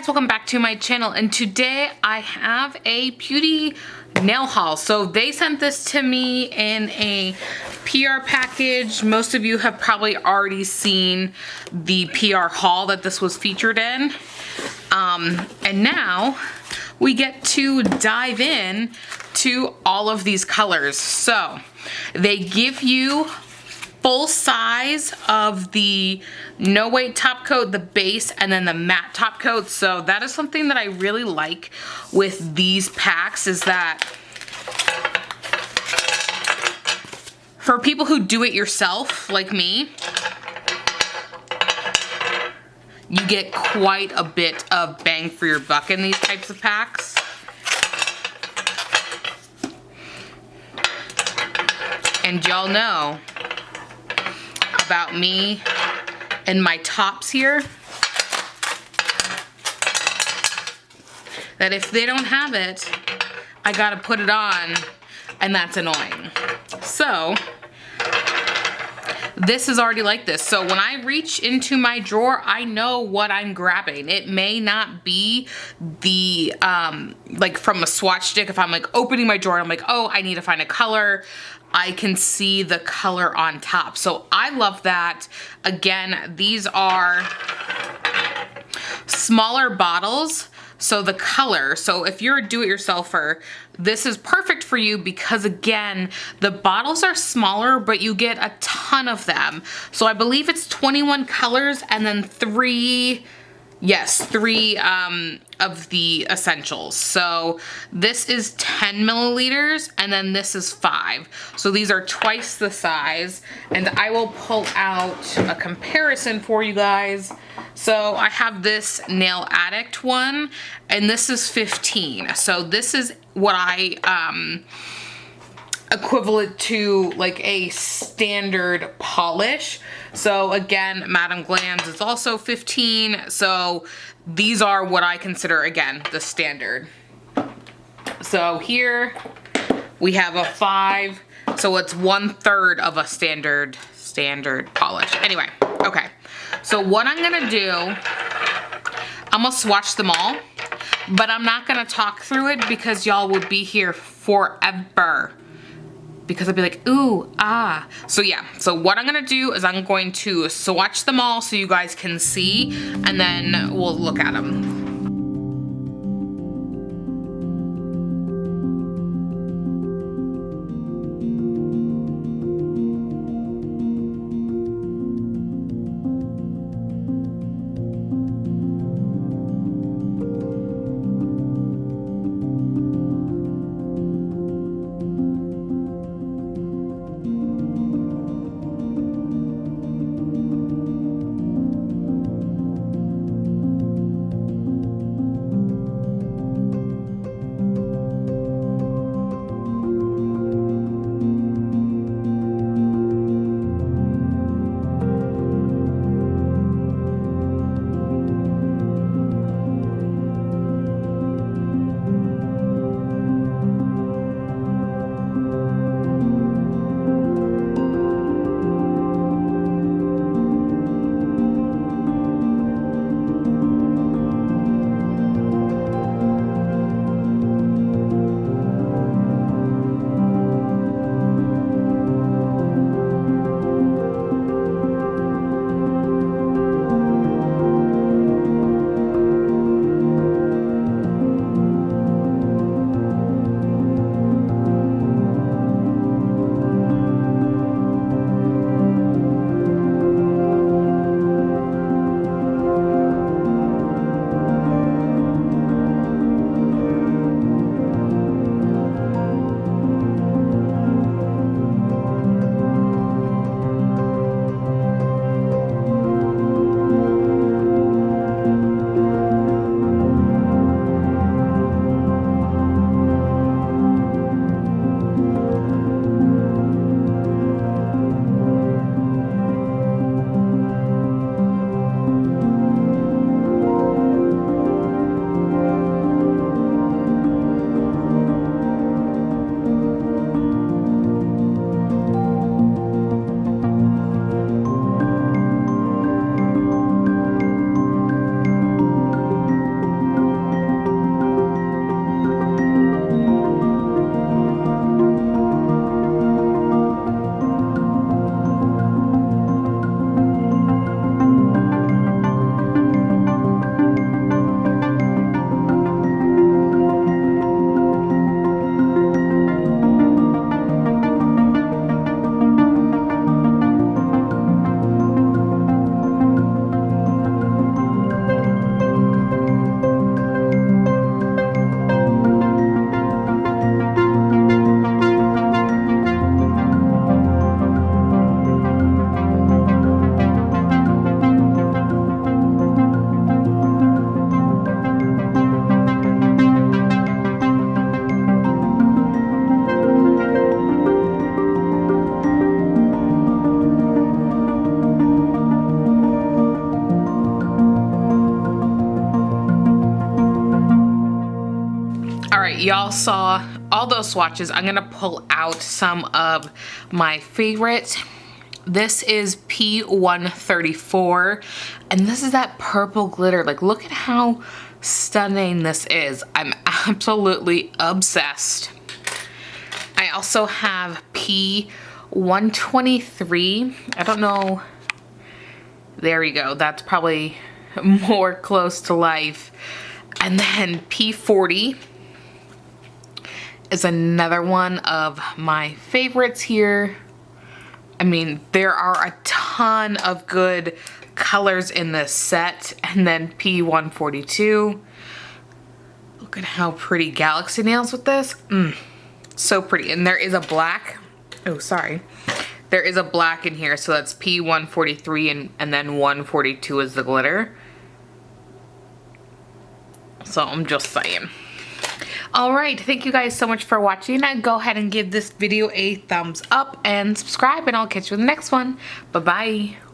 welcome back to my channel, and today I have a Pewete nail haul. So they sent this to me in a PR package. Most of you have probably already seen the PR haul that this was featured in. And now we get to dive in to all of these colors. So they give you full size of the no weight top coat, the base, and then the matte top coat. So that is something that I really like with these packs, is that for people who do it yourself like me, you get quite a bit of bang for your buck in these types of packs. And y'all know about me and my tops here, that if they don't have it, I gotta put it on, and that's annoying. So this is already like this. So when I reach into my drawer, I know what I'm grabbing. It may not be the, like from a swatch stick. If I'm like opening my drawer, I'm like, oh, I need to find a color, I can see the color on top. So I love that. Again, these are smaller bottles. So the color, so if you're a do-it-yourselfer, this is perfect for you because, again, the bottles are smaller, but you get a ton of them. So I believe it's 21 colors and then three of the essentials. So this is 10 milliliters and then this is 5. So these are twice the size, and I will pull out a comparison for you guys. So I have this Nail Addict one, and this is 15. So this is what I equivalent to like a standard polish. So again, Madame Glam's is also 15. So these are what I consider, again, the standard. So here we have a 5. So it's 1/3 of a standard polish. Anyway, okay. So what I'm gonna do, I'm gonna swatch them all, but I'm not gonna talk through it because y'all will be here forever, because I'll be like, ooh, ah. So yeah, so what I'm gonna do is I'm going to swatch them all so you guys can see, and then we'll look at them. right, y'all saw all those swatches. I'm gonna pull out some of my favorites. This is P134, and this is that purple glitter. Like, look at how stunning this is. I'm absolutely obsessed. I also have P123. I don't know. There we go. That's probably more close to life. And then P40 is another one of my favorites here. I mean, there are a ton of good colors in this set. And then P142. Look at how pretty Galaxy Nails with this. So pretty. And there is a black. Oh, sorry. There is a black in here, so that's P143 and then 142 is the glitter. So I'm just saying. Alright, thank you guys so much for watching. Go ahead and give this video a thumbs up and subscribe, and I'll catch you in the next one. Bye-bye.